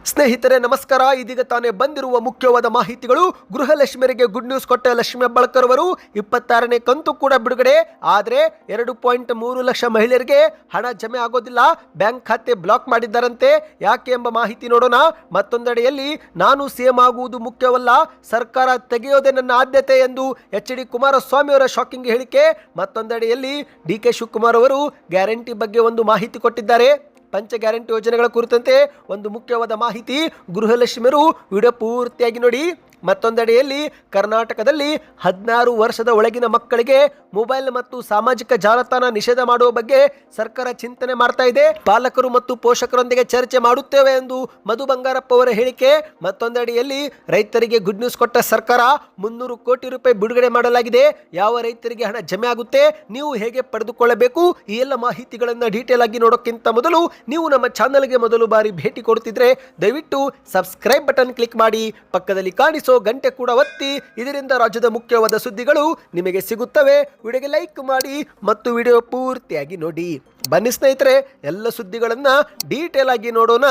ಸ್ನೇಹಿತರೆ ನಮಸ್ಕಾರ. ಇದೀಗ ತಾನೇ ಬಂದಿರುವ ಮುಖ್ಯವಾದ ಮಾಹಿತಿಗಳು. ಗೃಹಲಕ್ಷ್ಮಿಯರಿಗೆ ಗುಡ್ ನ್ಯೂಸ್ ಕೊಟ್ಟ ಲಕ್ಷ್ಮಿ ಹೆಬ್ಬಾಳ್ಕರ್ ಅವರು 26ನೇ ಕಂತು ಕೂಡ ಬಿಡುಗಡೆ. ಆದರೆ 2.3 ಲಕ್ಷ ಮಹಿಳೆಯರಿಗೆ ಹಣ ಜಮೆ ಆಗೋದಿಲ್ಲ, ಬ್ಯಾಂಕ್ ಖಾತೆ ಬ್ಲಾಕ್ ಮಾಡಿದ್ದಾರಂತೆ. ಯಾಕೆ ಎಂಬ ಮಾಹಿತಿ ನೋಡೋಣ. ಮತ್ತೊಂದೆಡೆಯಲ್ಲಿ ನಾನು ಸಿಎಂ ಆಗುವುದು ಮುಖ್ಯವಲ್ಲ, ಸರ್ಕಾರ ತೆಗೆಯೋದೇ ನನ್ನ ಆದ್ಯತೆ ಎಂದು ಎಚ್.ಡಿ. ಕುಮಾರಸ್ವಾಮಿ ಅವರ ಶಾಕಿಂಗ್ ಹೇಳಿಕೆ. ಮತ್ತೊಂದೆಡೆಯಲ್ಲಿ ಡಿ.ಕೆ. ಶಿವಕುಮಾರ್ ಅವರು ಗ್ಯಾರಂಟಿ ಬಗ್ಗೆ ಒಂದು ಮಾಹಿತಿ ಕೊಟ್ಟಿದ್ದಾರೆ. ಪಂಚ ಗ್ಯಾರಂಟಿ ಯೋಜನೆಗಳ ಕುರಿತಂತೆ ಒಂದು ಮುಖ್ಯವಾದ ಮಾಹಿತಿ. ಗೃಹಲಕ್ಷ್ಮಿಯರು ವಿಡಿಯೋ ಪೂರ್ತಿಯಾಗಿ ನೋಡಿ. ಮತ್ತೊಂದೆಡೆಯಲ್ಲಿ ಕರ್ನಾಟಕದಲ್ಲಿ 16 ವರ್ಷದ ಒಳಗಿನ ಮಕ್ಕಳಿಗೆ ಮೊಬೈಲ್ ಮತ್ತು ಸಾಮಾಜಿಕ ಜಾಲತಾಣ ನಿಷೇಧ ಮಾಡುವ ಬಗ್ಗೆ ಸರ್ಕಾರ ಚಿಂತನೆ ಮಾಡ್ತಾ ಇದೆ. ಪಾಲಕರು ಮತ್ತು ಪೋಷಕರೊಂದಿಗೆ ಚರ್ಚೆ ಮಾಡುತ್ತೇವೆ ಎಂದು ಮಧು ಬಂಗಾರಪ್ಪ ಅವರ ಹೇಳಿಕೆ. ಮತ್ತೊಂದೆಡೆಯಲ್ಲಿ ರೈತರಿಗೆ ಗುಡ್ ನ್ಯೂಸ್ ಕೊಟ್ಟ ಸರ್ಕಾರ 300 ಕೋಟಿ ರೂಪಾಯಿ ಬಿಡುಗಡೆ ಮಾಡಲಾಗಿದೆ. ಯಾವ ರೈತರಿಗೆ ಹಣ ಜಮೆ ಆಗುತ್ತೆ, ನೀವು ಹೇಗೆ ಪಡೆದುಕೊಳ್ಳಬೇಕು, ಈ ಎಲ್ಲ ಮಾಹಿತಿಗಳನ್ನು ಡೀಟೇಲ್ ಆಗಿ ನೋಡೋಕ್ಕಿಂತ ಮೊದಲು ನೀವು ನಮ್ಮ ಚಾನಲ್ಗೆ ಮೊದಲು ಬಾರಿ ಭೇಟಿ ಕೊಡುತ್ತಿದ್ರೆ ದಯವಿಟ್ಟು ಸಬ್ಸ್ಕ್ರೈಬ್ ಬಟನ್ ಕ್ಲಿಕ್ ಮಾಡಿ, ಪಕ್ಕದಲ್ಲಿ ಕಾಣಿಸೋ ಗಂಟೆ ಕೂಡ ಒತ್ತಿ. ಇದರಿಂದ ರಾಜ್ಯದ ಮುಖ್ಯವಾದ ಸುದ್ದಿಗಳು ನಿಮಗೆ ಸಿಗುತ್ತವೆ. ವಿಡಿಯೋಗೆ ಲೈಕ್ ಮಾಡಿ ಮತ್ತು ವಿಡಿಯೋ ಪೂರ್ತಿಯಾಗಿ ನೋಡಿ. ಬನ್ನಿ ಸ್ನೇಹಿತರೆ, ಎಲ್ಲ ಸುದ್ದಿಗಳನ್ನ ಡೀಟೇಲ್ ಆಗಿ ನೋಡೋಣ.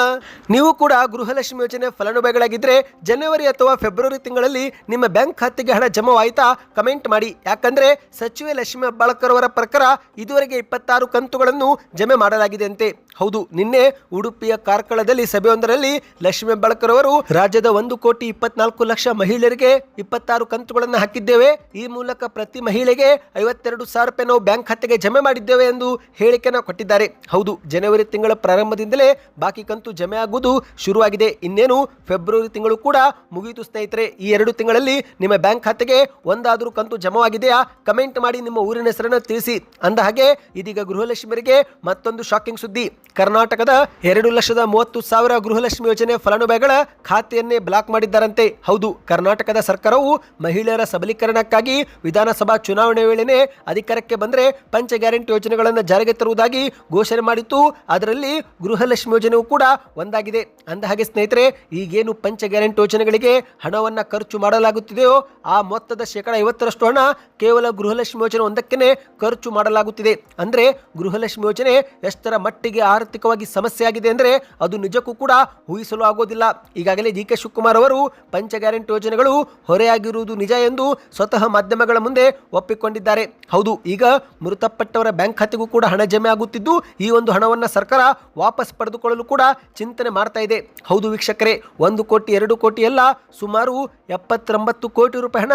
ನೀವು ಕೂಡ ಗೃಹಲಕ್ಷ್ಮಿ ಯೋಜನೆ ಫಲಾನುಭವಿಗಳಾಗಿದ್ರೆ ಜನವರಿ ಅಥವಾ ಫೆಬ್ರವರಿ ತಿಂಗಳಲ್ಲಿ ನಿಮ್ಮ ಬ್ಯಾಂಕ್ ಖಾತೆಗೆ ಹಣ ಜಮಾವಾಯಿತಾ ಕಮೆಂಟ್ ಮಾಡಿ. ಯಾಕಂದ್ರೆ ಸಚಿವೆ ಲಕ್ಷ್ಮಿ ಹೆಬ್ಬಾಳ್ಕರ್ ಅವರ ಪ್ರಕಾರ ಇದುವರೆಗೆ 26 ಕಂತುಗಳನ್ನು ಜಮೆ ಮಾಡಲಾಗಿದೆ ಅಂತೆ. ಹೌದು, ನಿನ್ನೆ ಉಡುಪಿಯ ಕಾರ್ಕಳದಲ್ಲಿ ಸಭೆಯೊಂದರಲ್ಲಿ ಲಕ್ಷ್ಮಿ ಹೆಬ್ಬಾಳ್ಕರ್ ಅವರು ರಾಜ್ಯದ 1,24,00,000 ಮಹಿಳೆಯರಿಗೆ 26 ಕಂತುಗಳನ್ನು ಹಾಕಿದ್ದೇವೆ. ಈ ಮೂಲಕ ಪ್ರತಿ ಮಹಿಳೆಗೆ 52,000 ರೂಪಾಯಿ ನಾವು ಬ್ಯಾಂಕ್ ಖಾತೆಗೆ ಜಮೆ ಮಾಡಿದ್ದೇವೆ ಎಂದು ಹೇಳಿಕೆಯನ್ನು ಕೊಟ್ಟಿದ್ದಾರೆ. ಹೌದು, ಜನವರಿ ತಿಂಗಳ ಪ್ರಾರಂಭದಿಂದಲೇ ಬಾಕಿ ಕಂತು ಜಮೆ ಆಗುವುದು ಶುರುವಾಗಿದೆ. ಇನ್ನೇನು ಫೆಬ್ರವರಿ ತಿಂಗಳು ಕೂಡ ಮುಗಿಯಿತು ಸ್ನೇಹಿತರೆ. ಈ 2 ತಿಂಗಳಲ್ಲಿ ನಿಮ್ಮ ಬ್ಯಾಂಕ್ ಖಾತೆಗೆ ಒಂದಾದರೂ ಕಂತು ಜಮವಾಗಿದೆಯಾ ಕಮೆಂಟ್ ಮಾಡಿ, ನಿಮ್ಮ ಊರಿನ ಹೆಸರನ್ನು ತಿಳಿಸಿ. ಅಂದ ಹಾಗೆ ಇದೀಗ ಗೃಹಲಕ್ಷ್ಮಿಯರಿಗೆ ಮತ್ತೊಂದು ಶಾಕಿಂಗ್ ಸುದ್ದಿ. ಕರ್ನಾಟಕದ 2,30,000 ಗೃಹಲಕ್ಷ್ಮಿ ಯೋಜನೆ ಫಲಾನುಭವಿಗಳ ಖಾತೆಯನ್ನೇ ಬ್ಲಾಕ್ ಮಾಡಿದ್ದಾರಂತೆ. ಹೌದು, ಕರ್ನಾಟಕದ ಸರ್ಕಾರವು ಮಹಿಳೆಯರ ಸಬಲೀಕರಣಕ್ಕಾಗಿ ವಿಧಾನಸಭಾ ಚುನಾವಣೆ ವೇಳೆನೆ ಅಧಿಕಾರಕ್ಕೆ ಬಂದರೆ ಪಂಚ ಗ್ಯಾರಂಟಿ ಯೋಜನೆಗಳನ್ನು ಜಾರಿಗೆ ತರುವುದಾಗಿ ಘೋಷಣೆ ಮಾಡಿತ್ತು. ಅದರಲ್ಲಿ ಗೃಹಲಕ್ಷ್ಮಿ ಯೋಜನೆಯೂ ಕೂಡ ಒಂದಾಗಿದೆ. ಅಂದ ಹಾಗೆ ಸ್ನೇಹಿತರೆ, ಈಗೇನು ಪಂಚ ಗ್ಯಾರಂಟಿ ಯೋಜನೆಗಳಿಗೆ ಹಣವನ್ನು ಖರ್ಚು ಮಾಡಲಾಗುತ್ತಿದೆಯೋ ಆ ಮೊತ್ತದ 50% ಹಣ ಕೇವಲ ಗೃಹಲಕ್ಷ್ಮಿ ಯೋಜನೆ ಒಂದಕ್ಕೆ ಖರ್ಚು ಮಾಡಲಾಗುತ್ತಿದೆ. ಅಂದ್ರೆ ಗೃಹಲಕ್ಷ್ಮಿ ಯೋಜನೆ ಎಷ್ಟರ ಮಟ್ಟಿಗೆ ಆರ್ಥಿಕವಾಗಿ ಸಮಸ್ಯೆ ಆಗಿದೆ ಅಂದ್ರೆ ಅದು ನಿಜಕ್ಕೂ ಕೂಡ ಊಹಿಸಲು ಆಗೋದಿಲ್ಲ. ಈಗಾಗಲೇ ಡಿ.ಕೆ. ಶಿವಕುಮಾರ್ ಅವರು ಪಂಚ ಗ್ಯಾರಂಟಿ ಯೋಜನೆಗಳು ಹೊರೆಯಾಗಿರುವುದು ನಿಜ ಎಂದು ಸ್ವತಃ ಮಾಧ್ಯಮಗಳ ಮುಂದೆ ಒಪ್ಪಿಕೊಂಡಿದ್ದಾರೆ. ಹೌದು, ಈಗ ಮೃತಪಟ್ಟವರ ಬ್ಯಾಂಕ್ ಖಾತೆಗೂ ಕೂಡ ಹಣ ಜಮೆ ಆಗುತ್ತಿದ್ದು ಈ ಒಂದು ಹಣವನ್ನು ಸರ್ಕಾರ ವಾಪಸ್ ಪಡೆದುಕೊಳ್ಳಲು ಕೂಡ ಚಿಂತನೆ ಮಾಡ್ತಾ ಇದೆ. ಹೌದು ವೀಕ್ಷಕರೇ, 1 ಕೋಟಿ 2 ಕೋಟಿ ಎಲ್ಲ ಸುಮಾರು 79 ಕೋಟಿ ರೂಪಾಯಿ ಹಣ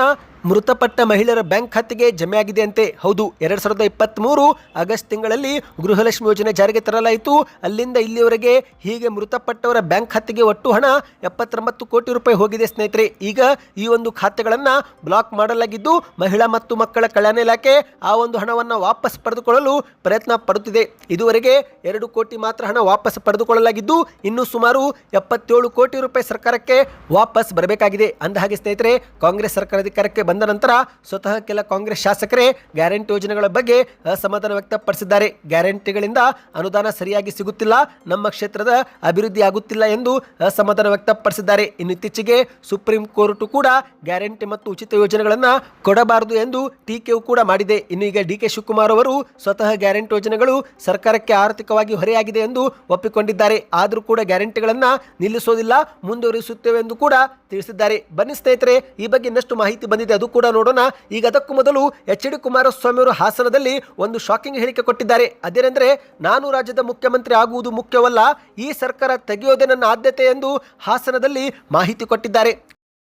ಮೃತಪಟ್ಟ ಮಹಿಳೆಯರ ಬ್ಯಾಂಕ್ ಖಾತೆಗೆ ಜಮೆ ಆಗಿದೆ ಅಂತೆ. ಹೌದು, 2023 ಆಗಸ್ಟ್ ತಿಂಗಳಲ್ಲಿ ಗೃಹಲಕ್ಷ್ಮಿ ಯೋಜನೆ ಜಾರಿಗೆ ತರಲಾಯಿತು. ಅಲ್ಲಿಂದ ಇಲ್ಲಿಯವರೆಗೆ ಹೀಗೆ ಮೃತಪಟ್ಟವರ ಬ್ಯಾಂಕ್ ಖಾತೆಗೆ ಒಟ್ಟು ಹಣ 79 ಕೋಟಿ ರೂಪಾಯಿ ಹೋಗಿದೆ ಸ್ನೇಹಿತರೆ. ಈಗ ಈ ಒಂದು ಖಾತೆಗಳನ್ನು ಬ್ಲಾಕ್ ಮಾಡಲಾಗಿದ್ದು ಮಹಿಳಾ ಮತ್ತು ಮಕ್ಕಳ ಕಲ್ಯಾಣ ಇಲಾಖೆ ಆ ಒಂದು ಹಣವನ್ನು ವಾಪಸ್ ಪಡೆದುಕೊಳ್ಳಲು ಪ್ರಯತ್ನ ಪಡುತ್ತಿದೆ. ಇದುವರೆಗೆ 2 ಕೋಟಿ ಮಾತ್ರ ಹಣ ವಾಪಸ್ ಪಡೆದುಕೊಳ್ಳಲಾಗಿದ್ದು ಇನ್ನು ಸುಮಾರು 77 ಕೋಟಿ ರೂಪಾಯಿ ಸರ್ಕಾರಕ್ಕೆ ವಾಪಸ್ ಬರಬೇಕಾಗಿದೆ. ಅಂದ ಹಾಗೆ ಸ್ನೇಹಿತರೆ, ಕಾಂಗ್ರೆಸ್ ಸರ್ಕಾರ ಅಧಿಕಾರಕ್ಕೆ ಬಂದ ನಂತರ ಸ್ವತಃ ಕೆಲ ಕಾಂಗ್ರೆಸ್ ಶಾಸಕರೇ ಗ್ಯಾರಂಟಿ ಯೋಜನೆಗಳ ಬಗ್ಗೆ ಅಸಮಾಧಾನ ವ್ಯಕ್ತಪಡಿಸಿದ್ದಾರೆ. ಗ್ಯಾರಂಟಿಗಳಿಂದ ಅನುದಾನ ಸರಿಯಾಗಿ ಸಿಗುತ್ತಿಲ್ಲ, ನಮ್ಮ ಕ್ಷೇತ್ರದ ಅಭಿವೃದ್ಧಿ ಆಗುತ್ತಿಲ್ಲ ಎಂದು ಅಸಮಾಧಾನ ವ್ಯಕ್ತಪಡಿಸಿದ್ದಾರೆ. ಇನ್ನು ಇತ್ತೀಚೆಗೆ ಸುಪ್ರೀಂ ಕೋರ್ಟ್ ಕೂಡ ಗ್ಯಾರಂಟಿ ಮತ್ತು ಉಚಿತ ಯೋಜನೆಗಳನ್ನು ಕೊಡಬಾರದು ಎಂದು ಟೀಕೆಯೂ ಕೂಡ ಮಾಡಿದೆ. ಇನ್ನು ಈಗ ಡಿ.ಕೆ. ಶಿವಕುಮಾರ್ ಅವರು ಸ್ವತಃ ಗ್ಯಾರಂಟಿ ಯೋಜನೆಗಳು ಸರ್ಕಾರಕ್ಕೆ ಆರ್ಥಿಕವಾಗಿ ಹೊರೆಯಾಗಿದೆ ಎಂದು ಒಪ್ಪಿಕೊಂಡಿದ್ದಾರೆ. ಆದರೂ ಕೂಡ ಗ್ಯಾರಂಟಿಗಳನ್ನು ನಿಲ್ಲಿಸೋದಿಲ್ಲ, ಮುಂದುವರಿಸುತ್ತೇವೆ ಎಂದು ಕೂಡ ತಿಳಿಸಿದ್ದಾರೆ. ಬನ್ನಿ ಸ್ನೇಹಿತರೆ, ಈ ಬಗ್ಗೆ ಇನ್ನಷ್ಟು ಮಾಹಿತಿ ಬಂದಿದೆ, ಅದು ಕೂಡ ನೋಡೋಣ. ಈಗ ಅದಕ್ಕೂ ಮೊದಲು ಎಚ್.ಡಿ. ಕುಮಾರಸ್ವಾಮಿ ಅವರು ಹಾಸನದಲ್ಲಿ ಒಂದು ಶಾಕಿಂಗ್ ಹೇಳಿಕೆ ಕೊಟ್ಟಿದ್ದಾರೆ. ಅದೇನೆಂದರೆ, ನಾನು ರಾಜ್ಯದ ಮುಖ್ಯಮಂತ್ರಿ ಆಗುವುದು ಮುಖ್ಯವಲ್ಲ, ಈ ಸರ್ಕಾರ ತೆಗೆಯೋದೇ ನನ್ನ ಆದ್ಯತೆ ಎಂದು ಹಾಸನದಲ್ಲಿ ಮಾಹಿತಿ ಕೊಟ್ಟಿದ್ದಾರೆ.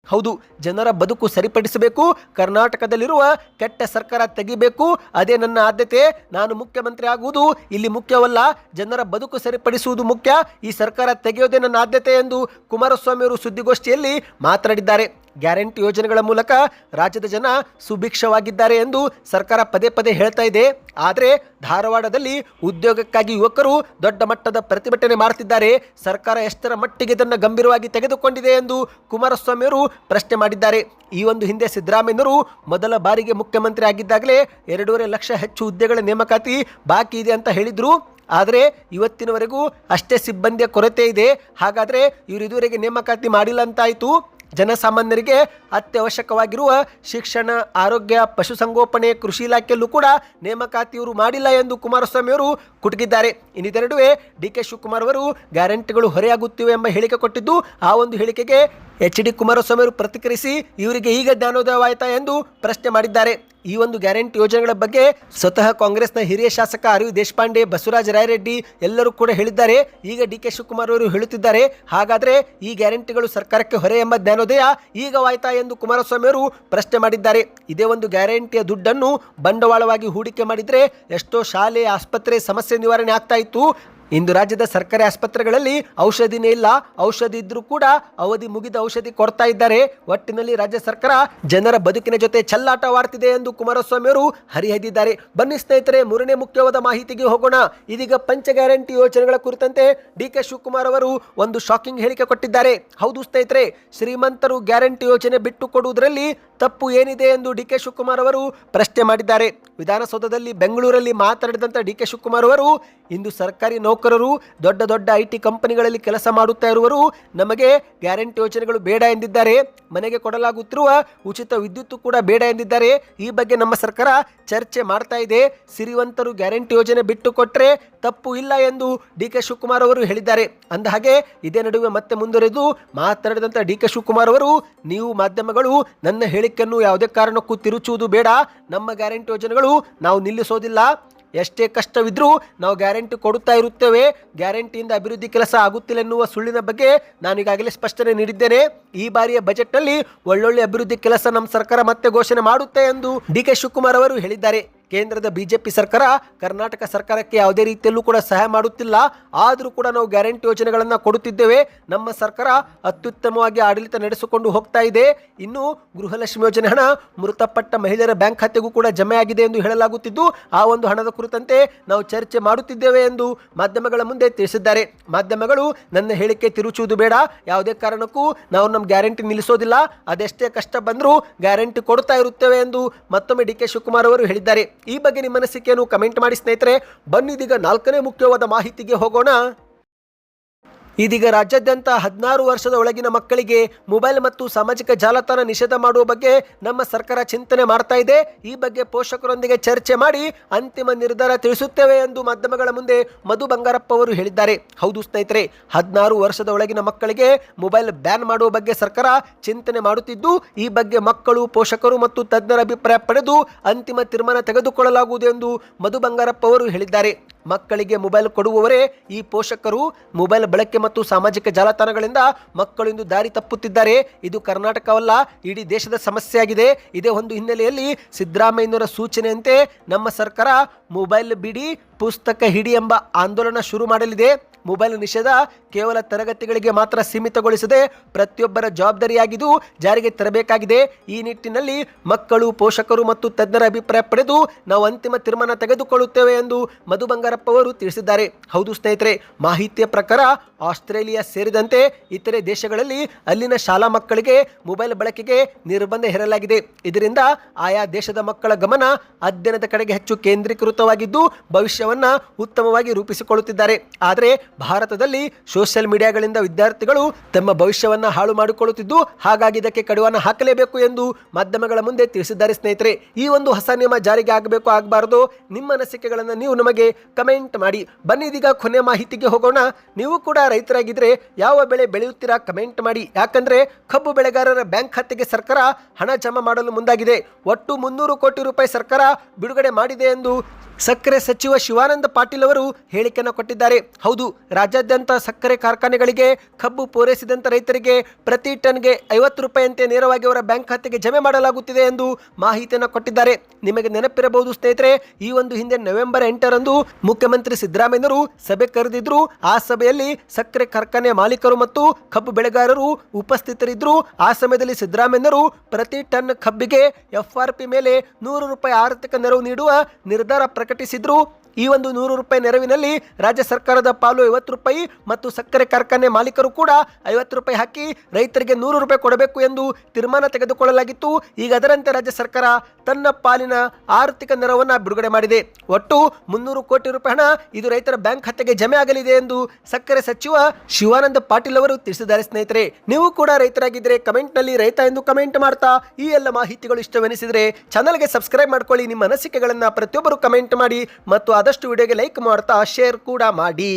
ಹೌದು, ಜನರ ಬದುಕು ಸರಿಪಡಿಸಬೇಕು, ಕರ್ನಾಟಕದಲ್ಲಿರುವ ಕೆಟ್ಟ ಸರ್ಕಾರ ತೆಗಿಬೇಕು, ಅದೇ ನನ್ನ ಆದ್ಯತೆ. ನಾನು ಮುಖ್ಯಮಂತ್ರಿ ಆಗುವುದು ಇಲ್ಲಿ ಮುಖ್ಯವಲ್ಲ, ಜನರ ಬದುಕು ಸರಿಪಡಿಸುವುದು ಮುಖ್ಯ, ಈ ಸರ್ಕಾರ ತೆಗೆಯೋದೇ ನನ್ನ ಆದ್ಯತೆ ಎಂದು ಕುಮಾರಸ್ವಾಮಿ ಅವರು ಸುದ್ದಿಗೋಷ್ಠಿಯಲ್ಲಿ ಮಾತನಾಡಿದ್ದಾರೆ. ಗ್ಯಾರಂಟಿ ಯೋಜನೆಗಳ ಮೂಲಕ ರಾಜ್ಯದ ಜನ ಸುಭಿಕ್ಷವಾಗಿದ್ದಾರೆ ಎಂದು ಸರ್ಕಾರ ಪದೇ ಪದೇ ಹೇಳ್ತಾ ಇದೆ. ಆದರೆ ಧಾರವಾಡದಲ್ಲಿ ಉದ್ಯೋಗಕ್ಕಾಗಿ ಯುವಕರು ದೊಡ್ಡ ಮಟ್ಟದ ಪ್ರತಿಭಟನೆ ಮಾಡುತ್ತಿದ್ದಾರೆ. ಸರ್ಕಾರ ಎಷ್ಟರ ಮಟ್ಟಿಗೆ ಇದನ್ನು ಗಂಭೀರವಾಗಿ ತೆಗೆದುಕೊಂಡಿದೆ ಎಂದು ಕುಮಾರಸ್ವಾಮಿ ಅವರು ಪ್ರಶ್ನೆ ಮಾಡಿದ್ದಾರೆ. ಈ ಒಂದು ಹಿಂದೆ ಸಿದ್ದರಾಮಯ್ಯನವರು ಮೊದಲ ಬಾರಿಗೆ ಮುಖ್ಯಮಂತ್ರಿ ಆಗಿದ್ದಾಗಲೇ 2.5 ಲಕ್ಷ ಹೆಚ್ಚು ಹುದ್ದೆಗಳ ನೇಮಕಾತಿ ಬಾಕಿ ಇದೆ ಅಂತ ಹೇಳಿದ್ರು. ಆದರೆ ಇವತ್ತಿನವರೆಗೂ ಅಷ್ಟೇ ಸಿಬ್ಬಂದಿಯ ಕೊರತೆ ಇದೆ. ಹಾಗಾದರೆ ಇವರು ಇದುವರೆಗೆ ನೇಮಕಾತಿ ಮಾಡಿಲ್ಲ ಅಂತಾಯಿತು. ಜನಸಾಮಾನ್ಯರಿಗೆ ಅತ್ಯವಶ್ಯಕವಾಗಿರುವ ಶಿಕ್ಷಣ, ಆರೋಗ್ಯ, ಪಶುಸಂಗೋಪನೆ, ಕೃಷಿ ಇಲಾಖೆಯಲ್ಲೂ ಕೂಡ ನೇಮಕಾತಿಯವರು ಮಾಡಿಲ್ಲ ಎಂದು ಕುಮಾರಸ್ವಾಮಿ ಅವರು ಕುಟುಕಿದ್ದಾರೆ. ಇನ್ನಿತರ ನಡುವೆ ಡಿ.ಕೆ. ಶಿವಕುಮಾರ್ ಅವರು ಗ್ಯಾರಂಟಿಗಳು ಹೊರೆಯಾಗುತ್ತಿವೆ ಎಂಬ ಹೇಳಿಕೆ ಕೊಟ್ಟಿದ್ದು, ಆ ಒಂದು ಹೇಳಿಕೆಗೆ ಎಚ್.ಡಿ. ಕುಮಾರಸ್ವಾಮಿ ಅವರು ಪ್ರತಿಕ್ರಿಯಿಸಿ ಇವರಿಗೆ ಈಗ ಜ್ಞಾನೋದಯವಾಯಿತಾ ಎಂದು ಪ್ರಶ್ನೆ ಮಾಡಿದ್ದಾರೆ. ಈ ಒಂದು ಗ್ಯಾರಂಟಿ ಯೋಜನೆಗಳ ಬಗ್ಗೆ ಸ್ವತಃ ಕಾಂಗ್ರೆಸ್ನ ಹಿರಿಯ ಶಾಸಕ ಆರ್.ವಿ. ದೇಶಪಾಂಡೆ, ಬಸವರಾಜ ರಾಯರೆಡ್ಡಿ ಎಲ್ಲರೂ ಕೂಡ ಹೇಳಿದ್ದಾರೆ. ಈಗ ಡಿ.ಕೆ. ಶಿವಕುಮಾರ್ ಅವರು ಹೇಳುತ್ತಿದ್ದಾರೆ, ಹಾಗಾದರೆ ಈ ಗ್ಯಾರಂಟಿಗಳು ಸರ್ಕಾರಕ್ಕೆ ಹೊರೆ ಎಂಬ ಜ್ಞಾನೋದಯ ಈಗವಾಯ್ತಾ ಎಂದು ಕುಮಾರಸ್ವಾಮಿ ಅವರು ಪ್ರಶ್ನೆ ಮಾಡಿದ್ದಾರೆ. ಇದೇ ಒಂದು ಗ್ಯಾರಂಟಿಯ ದುಡ್ಡನ್ನು ಬಂಡವಾಳವಾಗಿ ಹೂಡಿಕೆ ಮಾಡಿದರೆ ಎಷ್ಟೋ ಶಾಲೆ, ಆಸ್ಪತ್ರೆ ಸಮಸ್ಯೆ ನಿವಾರಣೆ ಆಗ್ತಾ ಇತ್ತು. ಇಂದು ರಾಜ್ಯದ ಸರ್ಕಾರಿ ಆಸ್ಪತ್ರೆಗಳಲ್ಲಿ ಔಷಧಿನೇ ಇಲ್ಲ, ಔಷಧಿ ಇದ್ರೂ ಕೂಡ ಅವಧಿ ಮುಗಿದ ಔಷಧಿ ಕೊಡ್ತಾ ಇದ್ದಾರೆ. ಒಟ್ಟಿನಲ್ಲಿ ರಾಜ್ಯ ಸರ್ಕಾರ ಜನರ ಬದುಕಿನ ಜೊತೆ ಚೆಲ್ಲಾಟವಾಡ್ತಿದೆ ಎಂದು ಕುಮಾರಸ್ವಾಮಿ ಅವರು ಹರಿಹೈದಿದ್ದಾರೆ. ಬನ್ನಿ ಸ್ನೇಹಿತರೆ, ಮೂರನೇ ಮುಖ್ಯವಾದ ಮಾಹಿತಿಗೆ ಹೋಗೋಣ. ಇದೀಗ ಪಂಚ ಗ್ಯಾರಂಟಿ ಯೋಜನೆಗಳ ಕುರಿತಂತೆ ಡಿ.ಕೆ. ಶಿವಕುಮಾರ್ ಅವರು ಒಂದು ಶಾಕಿಂಗ್ ಹೇಳಿಕೆ ಕೊಟ್ಟಿದ್ದಾರೆ. ಹೌದು ಸ್ನೇಹಿತರೆ, ಶ್ರೀಮಂತರು ಗ್ಯಾರಂಟಿ ಯೋಜನೆ ಬಿಟ್ಟು ಕೊಡುವುದರಲ್ಲಿ ತಪ್ಪು ಏನಿದೆ ಎಂದು ಡಿ.ಕೆ. ಶಿವಕುಮಾರ್ ಅವರು ಪ್ರಶ್ನೆ ಮಾಡಿದ್ದಾರೆ. ವಿಧಾನಸೌಧದಲ್ಲಿ ಬೆಂಗಳೂರಲ್ಲಿ ಮಾತನಾಡಿದಂಥ ಡಿ.ಕೆ. ಶಿವಕುಮಾರ್ ಅವರು, ಇಂದು ಸರ್ಕಾರಿ ನೌಕರರು, ದೊಡ್ಡ ದೊಡ್ಡ ಐಟಿ ಕಂಪನಿಗಳಲ್ಲಿ ಕೆಲಸ ಮಾಡುತ್ತಾ ಇರುವರು ನಮಗೆ ಗ್ಯಾರಂಟಿ ಯೋಜನೆಗಳು ಬೇಡ ಎಂದಿದ್ದಾರೆ. ಮನೆಗೆ ಕೊಡಲಾಗುತ್ತಿರುವ ಉಚಿತ ವಿದ್ಯುತ್ ಕೂಡ ಬೇಡ ಎಂದಿದ್ದಾರೆ. ಈ ಬಗ್ಗೆ ನಮ್ಮ ಸರ್ಕಾರ ಚರ್ಚೆ ಮಾಡ್ತಾ ಇದೆ. ಸಿರಿವಂತರು ಗ್ಯಾರಂಟಿ ಯೋಜನೆ ಬಿಟ್ಟು ಕೊಟ್ಟರೆ ತಪ್ಪು ಇಲ್ಲ ಎಂದು ಡಿ.ಕೆ. ಶಿವಕುಮಾರ್ ಅವರು ಹೇಳಿದ್ದಾರೆ. ಅಂದಹಾಗೆ ಇದೇ ನಡುವೆ ಮತ್ತೆ ಮುಂದುವರೆದು ಮಾತನಾಡಿದಂಥ ಡಿ.ಕೆ. ಶಿವಕುಮಾರ್ ಅವರು, ನೀವು ಮಾಧ್ಯಮಗಳು ನನ್ನ ಹೇಳಿಕೆಯನ್ನು ಯಾವುದೇ ಕಾರಣಕ್ಕೂ ತಿರುಚುವುದು ಬೇಡ. ನಮ್ಮ ಗ್ಯಾರಂಟಿ ಯೋಜನೆಗಳು ನಾವು ನಿಲ್ಲಿಸೋದಿಲ್ಲ. ಎಷ್ಟೇ ಕಷ್ಟವಿದ್ರೂ ನಾವು ಗ್ಯಾರಂಟಿ ಕೊಡುತ್ತಾ ಇರುತ್ತೇವೆ. ಗ್ಯಾರಂಟಿಯಿಂದ ಅಭಿವೃದ್ಧಿ ಕೆಲಸ ಆಗುತ್ತಿಲ್ಲ ಎನ್ನುವ ಸುಳ್ಳಿನ ಬಗ್ಗೆ ನಾನು ಈಗಾಗಲೇ ಸ್ಪಷ್ಟನೆ ನೀಡಿದ್ದೇನೆ. ಈ ಬಾರಿಯ ಬಜೆಟ್ನಲ್ಲಿ ಒಳ್ಳೊಳ್ಳೆ ಅಭಿವೃದ್ಧಿ ಕೆಲಸ ನಮ್ಮ ಸರ್ಕಾರ ಮತ್ತೆ ಘೋಷಣೆ ಮಾಡುತ್ತೆ ಎಂದು ಡಿ.ಕೆ. ಶಿವಕುಮಾರ್ ಅವರು ಹೇಳಿದ್ದಾರೆ. ಕೇಂದ್ರದ ಬಿಜೆಪಿ ಸರ್ಕಾರ ಕರ್ನಾಟಕ ಸರ್ಕಾರಕ್ಕೆ ಯಾವುದೇ ರೀತಿಯಲ್ಲೂ ಕೂಡ ಸಹಾಯ ಮಾಡುತ್ತಿಲ್ಲ. ಆದರೂ ಕೂಡ ನಾವು ಗ್ಯಾರಂಟಿ ಯೋಜನೆಗಳನ್ನು ಕೊಡುತ್ತಿದ್ದೇವೆ. ನಮ್ಮ ಸರ್ಕಾರ ಅತ್ಯುತ್ತಮವಾಗಿ ಆಡಳಿತ ನಡೆಸಿಕೊಂಡು ಹೋಗ್ತಾ ಇದೆ. ಇನ್ನು ಗೃಹಲಕ್ಷ್ಮಿ ಯೋಜನೆ ಹಣ ಮೃತಪಟ್ಟ ಮಹಿಳೆಯರ ಬ್ಯಾಂಕ್ ಖಾತೆಗೂ ಕೂಡ ಜಮೆ ಆಗಿದೆ ಎಂದು ಹೇಳಲಾಗುತ್ತಿದ್ದು, ಆ ಒಂದು ಹಣದ ಕುರಿತಂತೆ ನಾವು ಚರ್ಚೆ ಮಾಡುತ್ತಿದ್ದೇವೆ ಎಂದು ಮಾಧ್ಯಮಗಳ ಮುಂದೆ ತಿಳಿಸಿದ್ದಾರೆ. ಮಾಧ್ಯಮಗಳು ನನ್ನ ಹೇಳಿಕೆ ತಿರುಚುವುದು ಬೇಡ, ಯಾವುದೇ ಕಾರಣಕ್ಕೂ ನಾವು ನಮ್ಮ ಗ್ಯಾರಂಟಿ ನಿಲ್ಲಿಸೋದಿಲ್ಲ. ಅದೆಷ್ಟೇ ಕಷ್ಟ ಬಂದರೂ ಗ್ಯಾರಂಟಿ ಕೊಡ್ತಾ ಇರುತ್ತೇವೆ ಎಂದು ಮತ್ತೊಮ್ಮೆ ಡಿ.ಕೆ. ಶಿವಕುಮಾರ್ ಅವರು ಹೇಳಿದ್ದಾರೆ. ಈ ಬಗ್ಗೆ ನಿಮ್ಮ ಅನಿಸಿಕೆಯನ್ನು ಕಮೆಂಟ್ ಮಾಡಿ ಸ್ನೇಹಿತರೆ. ಬನ್ನಿ ಇದೀಗ ನಾಲ್ಕನೇ ಮುಖ್ಯವಾದ ಮಾಹಿತಿಗೆ ಹೋಗೋಣ. ಇದೀಗ ರಾಜ್ಯಾದ್ಯಂತ 16 ವರ್ಷದ ಒಳಗಿನ ಮಕ್ಕಳಿಗೆ ಮೊಬೈಲ್ ಮತ್ತು ಸಾಮಾಜಿಕ ಜಾಲತಾಣ ನಿಷೇಧ ಮಾಡುವ ಬಗ್ಗೆ ನಮ್ಮ ಸರ್ಕಾರ ಚಿಂತನೆ ಮಾಡ್ತಾ ಇದೆ. ಈ ಬಗ್ಗೆ ಪೋಷಕರೊಂದಿಗೆ ಚರ್ಚೆ ಮಾಡಿ ಅಂತಿಮ ನಿರ್ಧಾರ ತಿಳಿಸುತ್ತೇವೆ ಎಂದು ಮಾಧ್ಯಮಗಳ ಮುಂದೆ ಮಧು ಬಂಗಾರಪ್ಪ ಅವರು ಹೇಳಿದ್ದಾರೆ. ಹೌದು ಸ್ನೇಹಿತರೆ, 16 ವರ್ಷದ ಒಳಗಿನ ಮಕ್ಕಳಿಗೆ ಮೊಬೈಲ್ ಬ್ಯಾನ್ ಮಾಡುವ ಬಗ್ಗೆ ಸರ್ಕಾರ ಚಿಂತನೆ ಮಾಡುತ್ತಿದ್ದು, ಈ ಬಗ್ಗೆ ಮಕ್ಕಳು, ಪೋಷಕರು ಮತ್ತು ತಜ್ಞರ ಅಭಿಪ್ರಾಯ ಪಡೆದು ಅಂತಿಮ ತೀರ್ಮಾನ ತೆಗೆದುಕೊಳ್ಳಲಾಗುವುದು ಎಂದು ಮಧು ಬಂಗಾರಪ್ಪ ಅವರು ಹೇಳಿದ್ದಾರೆ. ಮಕ್ಕಳಿಗೆ ಮೊಬೈಲ್ ಕೊಡುವವರೇ ಈ ಪೋಷಕರು. ಮೊಬೈಲ್ ಬಳಕೆ ಮತ್ತು ಸಾಮಾಜಿಕ ಜಾಲತಾಣಗಳಿಂದ ಮಕ್ಕಳು ಇಂದು ದಾರಿ ತಪ್ಪುತ್ತಿದ್ದಾರೆ. ಇದು ಕರ್ನಾಟಕವಲ್ಲ, ಇಡೀ ದೇಶದ ಸಮಸ್ಯೆಯಾಗಿದೆ. ಇದೇ ಒಂದು ಹಿನ್ನೆಲೆಯಲ್ಲಿ ಸಿದ್ದರಾಮಯ್ಯನವರ ಸೂಚನೆಯಂತೆ ನಮ್ಮ ಸರ್ಕಾರ ಮೊಬೈಲ್ ಬಿಡಿ, ಪುಸ್ತಕ ಹಿಡಿ ಎಂಬ ಆಂದೋಲನ ಶುರು ಮಾಡಲಿದೆ. ಮೊಬೈಲ್ ನಿಷೇಧ ಕೇವಲ ತರಗತಿಗಳಿಗೆ ಮಾತ್ರ ಸೀಮಿತಗೊಳಿಸದೆ ಪ್ರತಿಯೊಬ್ಬರ ಜವಾಬ್ದಾರಿಯಾಗಿದ್ದು ಜಾರಿಗೆ ತರಬೇಕಾಗಿದೆ. ಈ ನಿಟ್ಟಿನಲ್ಲಿ ಮಕ್ಕಳು, ಪೋಷಕರು ಮತ್ತು ತಜ್ಞರ ಅಭಿಪ್ರಾಯ ಪಡೆದು ನಾವು ಅಂತಿಮ ತೀರ್ಮಾನ ತೆಗೆದುಕೊಳ್ಳುತ್ತೇವೆ ಎಂದು ಮಧು ಬಂಗಾರಪ್ಪ ಅವರು ತಿಳಿಸಿದ್ದಾರೆ. ಹೌದು ಸ್ನೇಹಿತರೆ, ಮಾಹಿತಿಯ ಪ್ರಕಾರ ಆಸ್ಟ್ರೇಲಿಯಾ ಸೇರಿದಂತೆ ಇತರೆ ದೇಶಗಳಲ್ಲಿ ಅಲ್ಲಿನ ಶಾಲಾ ಮಕ್ಕಳಿಗೆ ಮೊಬೈಲ್ ಬಳಕೆಗೆ ನಿರ್ಬಂಧ ಹೇರಲಾಗಿದೆ. ಇದರಿಂದ ಆಯಾ ದೇಶದ ಮಕ್ಕಳ ಗಮನ ಅಧ್ಯಯನದ ಕಡೆಗೆ ಹೆಚ್ಚು ಕೇಂದ್ರೀಕೃತವಾಗಿದ್ದು ಭವಿಷ್ಯವನ್ನ ಉತ್ತಮವಾಗಿ ರೂಪಿಸಿಕೊಳ್ಳುತ್ತಿದ್ದಾರೆ. ಆದರೆ ಭಾರತದಲ್ಲಿ ಸೋಷಿಯಲ್ ಮೀಡಿಯಾಗಳಿಂದ ವಿದ್ಯಾರ್ಥಿಗಳು ತಮ್ಮ ಭವಿಷ್ಯವನ್ನ ಹಾಳು ಮಾಡಿಕೊಳ್ಳುತ್ತಿದ್ದು, ಹಾಗಾಗಿ ಇದಕ್ಕೆ ಕಡಿವಾಣ ಹಾಕಲೇಬೇಕು ಎಂದು ಮಾಧ್ಯಮಗಳ ಮುಂದೆ ತಿಳಿಸಿದ್ದಾರೆ. ಸ್ನೇಹಿತರೆ, ಈ ಒಂದು ಹೊಸ ನಿಯಮ ಜಾರಿಗೆ ಆಗಬೇಕು ಆಗಬಾರದು, ನಿಮ್ಮ ಅನಿಸಿಕೆಗಳನ್ನು ನೀವು ನಮಗೆ ಕಮೆಂಟ್ ಮಾಡಿ. ಬನ್ನಿ ಇದೀಗ ಕೊನೆಯ ಮಾಹಿತಿಗೆ ಹೋಗೋಣ. ನೀವು ಕೂಡ ರೈತರಾಗಿದ್ರೆ ಯಾವ ಬೆಳೆ ಬೆಳೆಯುತ್ತೀರಾ ಕಮೆಂಟ್ ಮಾಡಿ. ಯಾಕಂದ್ರೆ ಕಬ್ಬು ಬೆಳೆಗಾರರ ಬ್ಯಾಂಕ್ ಖಾತೆಗೆ ಸರ್ಕಾರ ಹಣ ಜಮಾ ಮಾಡಲು ಮುಂದಾಗಿದೆ. ಒಟ್ಟು 300 ಕೋಟಿ ರೂಪಾಯಿ ಸರ್ಕಾರ ಬಿಡುಗಡೆ ಮಾಡಿದೆ ಎಂದು ಸಕ್ಕರೆ ಸಚಿವ ಶಿವಾನಂದ ಪಾಟೀಲ್ ಅವರು ಹೇಳಿಕೆಯನ್ನು ಕೊಟ್ಟಿದ್ದಾರೆ. ಹೌದು, ರಾಜ್ಯಾದ್ಯಂತ ಸಕ್ಕರೆ ಕಾರ್ಖಾನೆಗಳಿಗೆ ಕಬ್ಬು ಪೂರೈಸಿದಂಥ ರೈತರಿಗೆ ಪ್ರತಿ ಟನ್ಗೆ 50 ರೂಪಾಯಿಯಂತೆ ನೇರವಾಗಿ ಅವರ ಬ್ಯಾಂಕ್ ಖಾತೆಗೆ ಜಮೆ ಮಾಡಲಾಗುತ್ತಿದೆ ಎಂದು ಮಾಹಿತಿಯನ್ನು ಕೊಟ್ಟಿದ್ದಾರೆ. ನಿಮಗೆ ನೆನಪಿರಬಹುದು ಸ್ನೇಹಿತರೆ, ಈ ಒಂದು ಹಿಂದೆ ನವೆಂಬರ್ 8ರಂದು ಮುಖ್ಯಮಂತ್ರಿ ಸಿದ್ದರಾಮಯ್ಯನವರು ಸಭೆ ಕರೆದಿದ್ರು. ಆ ಸಭೆಯಲ್ಲಿ ಸಕ್ಕರೆ ಕಾರ್ಖಾನೆ ಮಾಲೀಕರು ಮತ್ತು ಕಬ್ಬು ಬೆಳೆಗಾರರು ಉಪಸ್ಥಿತರಿದ್ದರು. ಆ ಸಮಯದಲ್ಲಿ ಸಿದ್ದರಾಮಯ್ಯನವರು ಪ್ರತಿ ಟನ್ ಕಬ್ಬಿಗೆ FRP ಮೇಲೆ 100 ರೂಪಾಯಿ ಆರ್ಥಿಕ ನೆರವು ನೀಡುವ ನಿರ್ಧಾರ ಪ್ರಕಟಿಸಿದ್ರು. ಈ ಒಂದು 100 ರೂಪಾಯಿ ನೆರವಿನಲ್ಲಿ ರಾಜ್ಯ ಸರ್ಕಾರದ ಪಾಲು 50 ರೂಪಾಯಿ ಮತ್ತು ಸಕ್ಕರೆ ಕಾರ್ಖಾನೆ ಮಾಲೀಕರು ಕೂಡ 50 ರೂಪಾಯಿ ಹಾಕಿ ರೈತರಿಗೆ 100 ರೂಪಾಯಿ ಕೊಡಬೇಕು ಎಂದು ತೀರ್ಮಾನ ತೆಗೆದುಕೊಳ್ಳಲಾಗಿತ್ತು. ಈಗ ಅದರಂತೆ ರಾಜ್ಯ ಸರ್ಕಾರ ತನ್ನ ಪಾಲಿನ ಆರ್ಥಿಕ ನೆರವನ್ನು ಬಿಡುಗಡೆ ಮಾಡಿದೆ. ಒಟ್ಟು 300 ಕೋಟಿ ರೂಪಾಯಿ ಹಣ ಇದು ರೈತರ ಬ್ಯಾಂಕ್ ಖಾತೆಗೆ ಜಮೆ ಆಗಲಿದೆ ಎಂದು ಸಕ್ಕರೆ ಸಚಿವ ಶಿವಾನಂದ ಪಾಟೀಲ್ ಅವರು ತಿಳಿಸಿದ್ದಾರೆ. ಸ್ನೇಹಿತರೆ, ನೀವು ಕೂಡ ರೈತರಾಗಿದ್ದರೆ ಕಮೆಂಟ್ನಲ್ಲಿ ರೈತ ಎಂದು ಕಮೆಂಟ್ ಮಾಡ್ತಾ ಈ ಎಲ್ಲ ಮಾಹಿತಿಗಳು ಇಷ್ಟವೆನಿಸಿದರೆ ಚಾನಲ್ಗೆ ಸಬ್ಸ್ಕ್ರೈಬ್ ಮಾಡ್ಕೊಳ್ಳಿ. ನಿಮ್ಮ ಅನಿಸಿಕೆಗಳನ್ನು ಪ್ರತಿಯೊಬ್ಬರು ಕಮೆಂಟ್ ಮಾಡಿ ಮತ್ತು ಆದಷ್ಟು ವಿಡಿಯೋಗೆ ಲೈಕ್ ಮಾಡ್ತಾ ಶೇರ್ ಕೂಡ ಮಾಡಿ.